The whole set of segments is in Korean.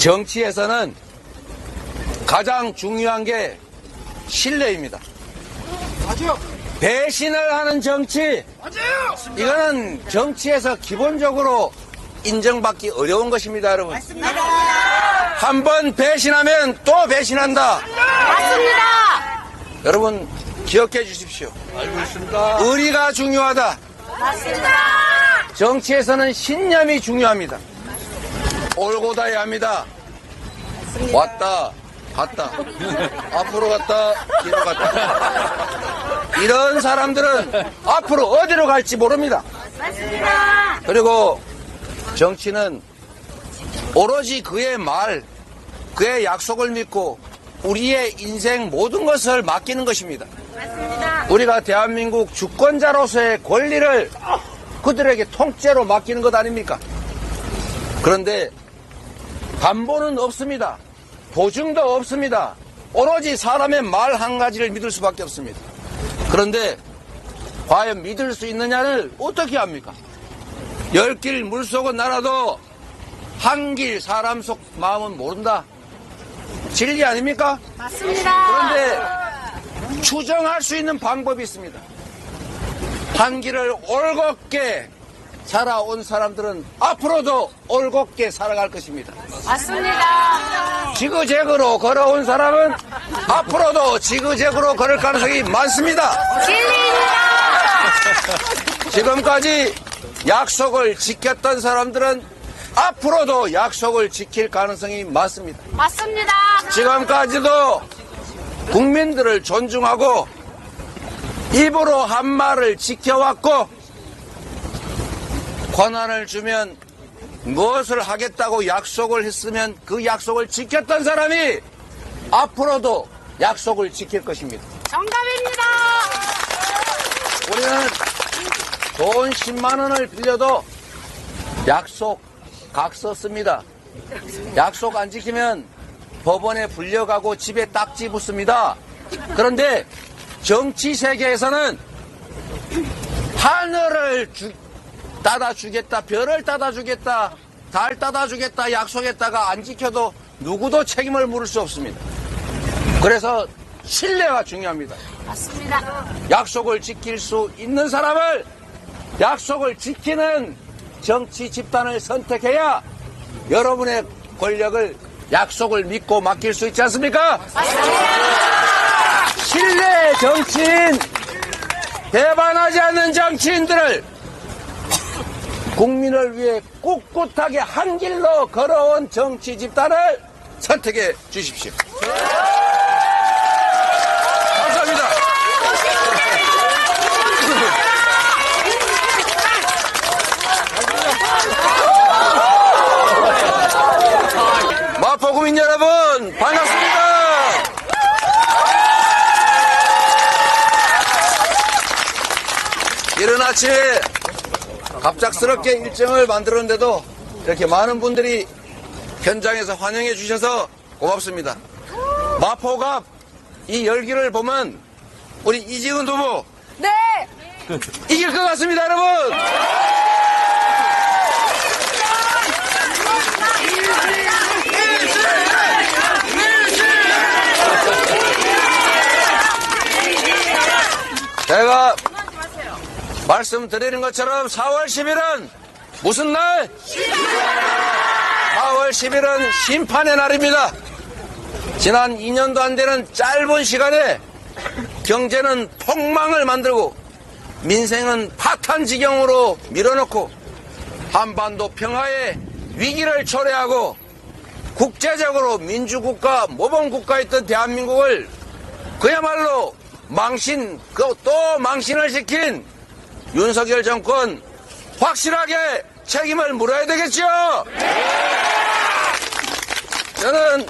정치에서는 가장 중요한 게 신뢰입니다. 맞아요. 배신을 하는 정치, 맞아요. 이거는 정치에서 기본적으로 인정받기 어려운 것입니다, 여러분. 맞습니다. 한 번 배신하면 또 배신한다. 맞습니다. 여러분 기억해 주십시오. 알고 있습니다. 의리가 중요하다. 맞습니다. 정치에서는 신념이 중요합니다. 옳고 다해야 합니다. 왔다 갔다 앞으로 갔다 뒤로 갔다, 이런 사람들은 앞으로 어디로 갈지 모릅니다. 맞습니다. 그리고 정치는 오로지 그의 말, 그의 약속을 믿고 우리의 인생 모든 것을 맡기는 것입니다. 맞습니다. 우리가 대한민국 주권자로서의 권리를 그들에게 통째로 맡기는 것 아닙니까? 그런데 담보는 없습니다. 보증도 없습니다. 오로지 사람의 말 한 가지를 믿을 수밖에 없습니다. 그런데 과연 믿을 수 있느냐를 어떻게 합니까? 10길 물속은 날아도 한 길 사람 속 마음은 모른다. 진리 아닙니까? 맞습니다. 그런데 추정할 수 있는 방법이 있습니다. 한 길을 올곧게 살아온 사람들은 앞으로도 올곧게 살아갈 것입니다. 맞습니다. 지그재그로 걸어온 사람은 앞으로도 지그재그로 걸을 가능성이 많습니다. 진리입니다. 지금까지 약속을 지켰던 사람들은 앞으로도 약속을 지킬 가능성이 많습니다. 맞습니다. 지금까지도 국민들을 존중하고 입으로 한 말을 지켜왔고, 권한을 주면 무엇을 하겠다고 약속을 했으면 그 약속을 지켰던 사람이 앞으로도 약속을 지킬 것입니다. 정답입니다. 우리는 돈 10만 원을 빌려도 약속 각서 씁니다. 약속 안 지키면 법원에 불려가고 집에 딱지 붙습니다. 그런데 정치 세계에서는 하늘을 따다주겠다, 별을 따다주겠다, 달 따다주겠다 약속했다가 안 지켜도 누구도 책임을 물을 수 없습니다. 그래서 신뢰가 중요합니다. 맞습니다. 약속을 지킬 수 있는 사람을, 약속을 지키는 정치 집단을 선택해야 여러분의 권력을 약속을 믿고 맡길 수 있지 않습니까? 신뢰의 정치인, 배반하지 않는 정치인들을 국민을 위해 꿋꿋하게 한 길로 걸어온 정치 집단을 선택해 주십시오. 감사합니다. 마포 구민 여러분, 반갑습니다. 이른 아침에 갑작스럽게 일정을 만들었는데도 이렇게 많은 분들이 현장에서 환영해 주셔서 고맙습니다. 마포갑 이 열기를 보면 우리 이지은 후보 네. 이길 것 같습니다, 여러분. 제가 말씀드리는 것처럼 4월 10일은 무슨 날? 4월 10일은 심판의 날입니다. 지난 2년도 안 되는 짧은 시간에 경제는 폭망을 만들고 민생은 파탄지경으로 밀어넣고 한반도 평화의 위기를 초래하고 국제적으로 민주국가, 모범국가였던 대한민국을 그야말로 또 망신을 시킨 윤석열 정권 확실하게 책임을 물어야 되겠죠? 저는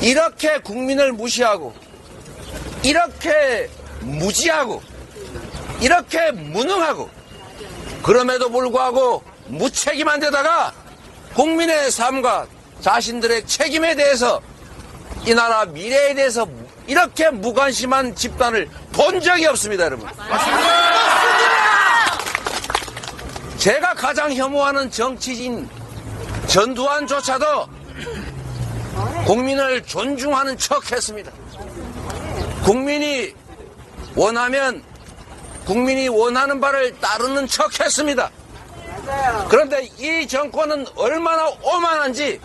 이렇게 국민을 무시하고 이렇게 무지하고 이렇게 무능하고 그럼에도 불구하고 무책임한 데다가 국민의 삶과 자신들의 책임에 대해서 이 나라 미래에 대해서 이렇게 무관심한 집단을 본 적이 없습니다, 여러분. 제가 가장 혐오하는 정치인 전두환조차도 국민을 존중하는 척 했습니다. 국민이 원하면 국민이 원하는 바를 따르는 척 했습니다. 그런데 이 정권은 얼마나 오만한지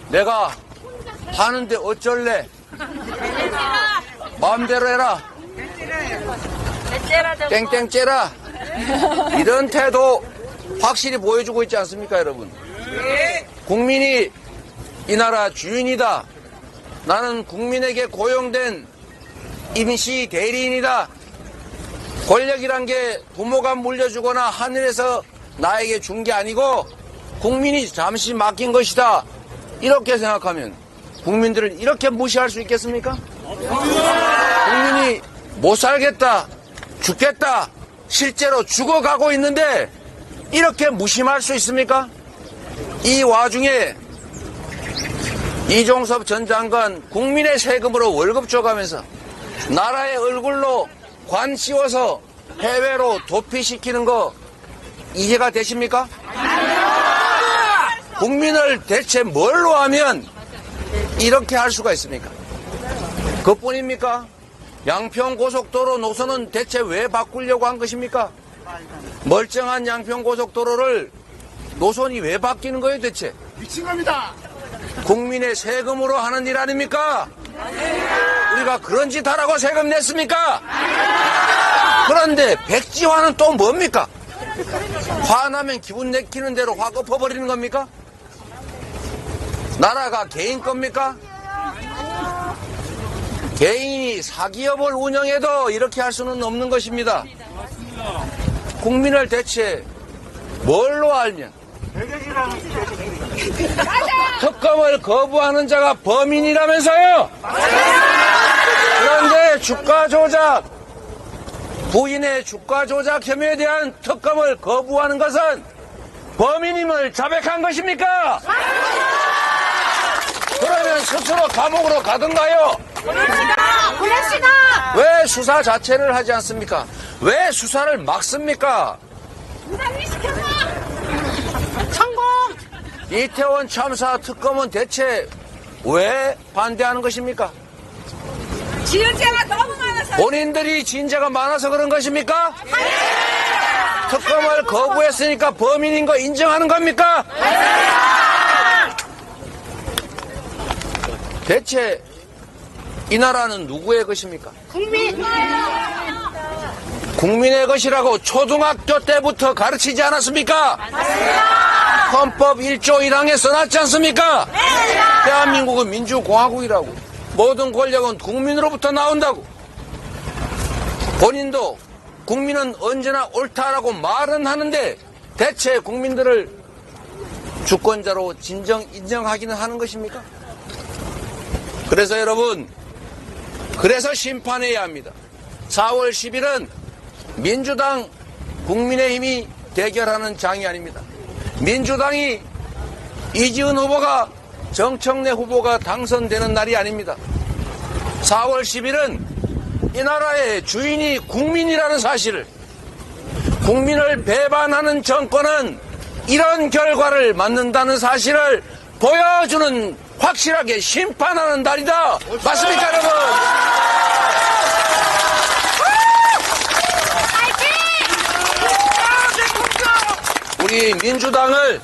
내가 하는데 어쩔래? 마음대로 해라. 땡땡 째라. 이런 태도 확실히 보여주고 있지 않습니까, 여러분? 국민이 이 나라 주인이다. 나는 국민에게 고용된 임시 대리인이다. 권력이란 게 부모가 물려주거나 하늘에서 나에게 준 게 아니고 국민이 잠시 맡긴 것이다. 이렇게 생각하면 국민들을 이렇게 무시할 수 있겠습니까? 국민이 못 살겠다, 죽겠다, 실제로 죽어가고 있는데 이렇게 무심할 수 있습니까? 이 와중에 이종섭 전 장관 국민의 세금으로 월급 줘가면서 나라의 얼굴로 관 씌워서 해외로 도피시키는 거 이해가 되십니까? 국민을 대체 뭘로 하면 이렇게 할 수가 있습니까? 그뿐입니까? 양평고속도로 노선은 대체 왜 바꾸려고 한 것입니까? 멀쩡한 양평고속도로를 노선이 왜 바뀌는 거예요 대체? 미친 겁니다. 국민의 세금으로 하는 일 아닙니까? 우리가 그런 짓 하라고 세금 냈습니까? 그런데 백지화는 또 뭡니까? 화나면 기분 내키는 대로 화 엎어버리는 겁니까? 나라가 개인 겁니까? 개인이 사기업을 운영해도 이렇게 할 수는 없는 것입니다. 국민을 대체 뭘로 알면 특검을 거부하는 자가 범인이라면서요? 그런데 주가 조작, 부인의 주가 조작 혐의에 대한 특검을 거부하는 것은 범인임을 자백한 것입니까? 그러면 스스로 감옥으로 가든가요? 왜 수사 자체를 하지 않습니까? 왜 수사를 막습니까? 성공! 이태원 참사 특검은 대체 왜 반대하는 것입니까? 지은죄가 너무 많아서. 본인들이 진죄가 많아서 그런 것입니까? 특검을 거부했으니까 범인인 거 인정하는 겁니까? 대체 이 나라는 누구의 것입니까? 국민의 것이라고 초등학교 때부터 가르치지 않았습니까? 헌법 1조 1항에 써놨지 않습니까? 대한민국은 민주공화국이라고. 모든 권력은 국민으로부터 나온다고. 본인도 국민은 언제나 옳다라고 말은 하는데 대체 국민들을 주권자로 인정하기는 하는 것입니까? 그래서 여러분, 그래서 심판해야 합니다. 4월 10일은 민주당, 국민의힘이 대결하는 장이 아닙니다. 민주당이 이지은 후보가, 정청래 후보가 당선되는 날이 아닙니다. 4월 10일은 이 나라의 주인이 국민이라는 사실을, 국민을 배반하는 정권은 이런 결과를 맞는다는 사실을 보여주는, 확실하게 심판하는 날이다. 맞습니까, 여러분? 우리 민주당을,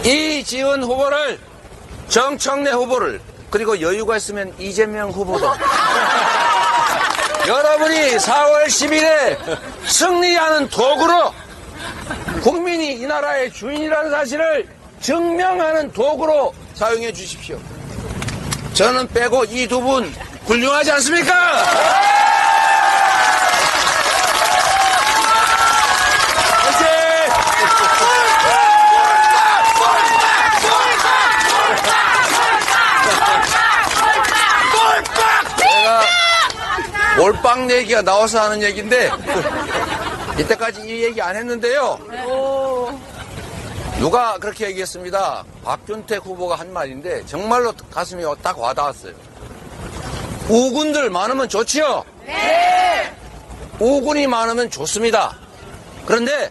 이지은 후보를, 정청래 후보를, 그리고 여유가 있으면 이재명 후보도 여러분이 4월 10일에 승리하는 도구로, 국민이 이 나라의 주인이라는 사실을 증명하는 도구로 사용해 주십시오. 저는 빼고 이 두 분 훌륭하지 않습니까? 몰빵 얘기가 나와서 하는 얘기인데 이때까지 이 얘기 안 했는데요. 누가 그렇게 얘기했습니다. 박준택 후보가 한 말인데 정말로 가슴이 딱 와닿았어요. 우군들 많으면 좋지요? 네. 우군이 많으면 좋습니다. 그런데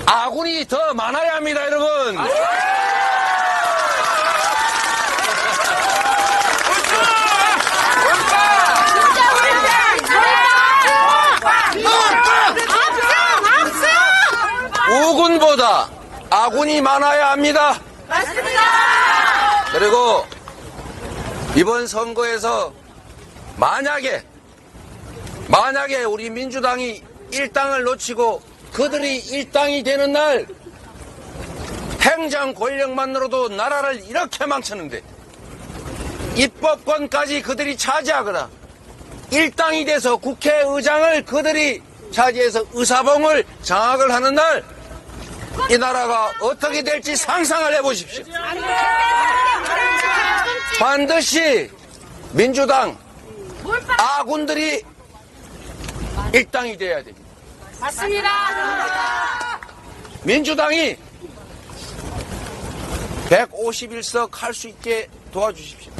아군이 더 많아야 합니다, 여러분. 우군보다 아군이 많아야 합니다. 맞습니다. 그리고 이번 선거에서 만약에 우리 민주당이 일당을 놓치고 그들이 일당이 되는 날 행정 권력만으로도 나라를 이렇게 망쳤는데 입법권까지 그들이 차지하거나 일당이 돼서 국회의장을 그들이 차지해서 의사봉을 장악을 하는 날 이 나라가 어떻게 될지 상상을 해보십시오. 반드시 민주당 아군들이 일당이 돼야 됩니다. 맞습니다. 민주당이 151석 할 수 있게 도와주십시오.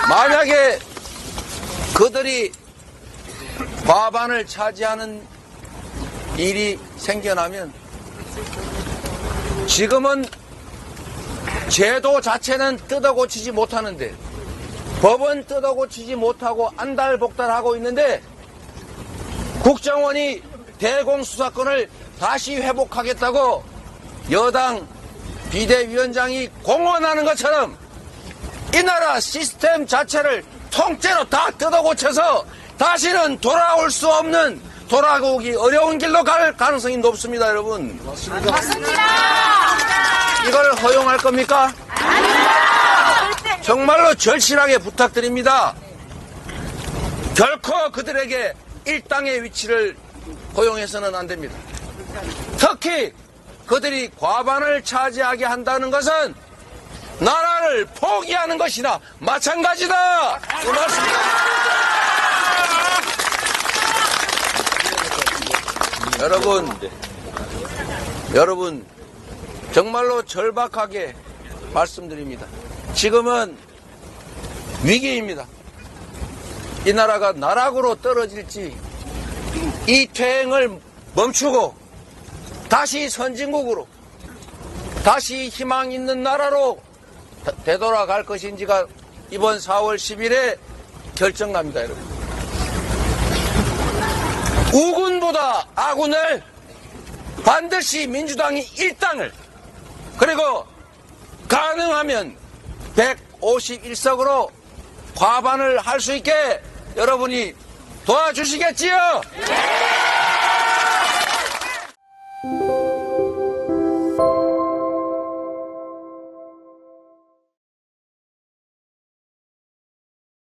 만약에 그들이 과반을 차지하는 일이 생겨나면 지금은 제도 자체는 뜯어고치지 못하는데 법은 뜯어고치지 못하고 안달복달하고 있는데 국정원이 대공수사권을 다시 회복하겠다고 여당 비대위원장이 공언하는 것처럼 이 나라 시스템 자체를 통째로 다 뜯어고쳐서 다시는 돌아올 수 없는, 돌아오기 어려운 길로 갈 가능성이 높습니다, 여러분. 맞습니다. 이걸 허용할 겁니까? 정말로 절실하게 부탁드립니다. 결코 그들에게 일당의 위치를 허용해서는 안 됩니다. 특히 그들이 과반을 차지하게 한다는 것은 나라를 포기하는 것이나 마찬가지다. 고맙습니다. 여러분 정말로 절박하게 말씀드립니다. 지금은 위기입니다. 이 나라가 나락으로 떨어질지 이 퇴행을 멈추고 다시 선진국으로 다시 희망 있는 나라로 되돌아갈 것인지가 이번 4월 10일에 결정납니다, 여러분. 우군보다 아군을 반드시 민주당이 일당을 그리고 가능하면 151석으로 과반을 할 수 있게 여러분이 도와주시겠지요?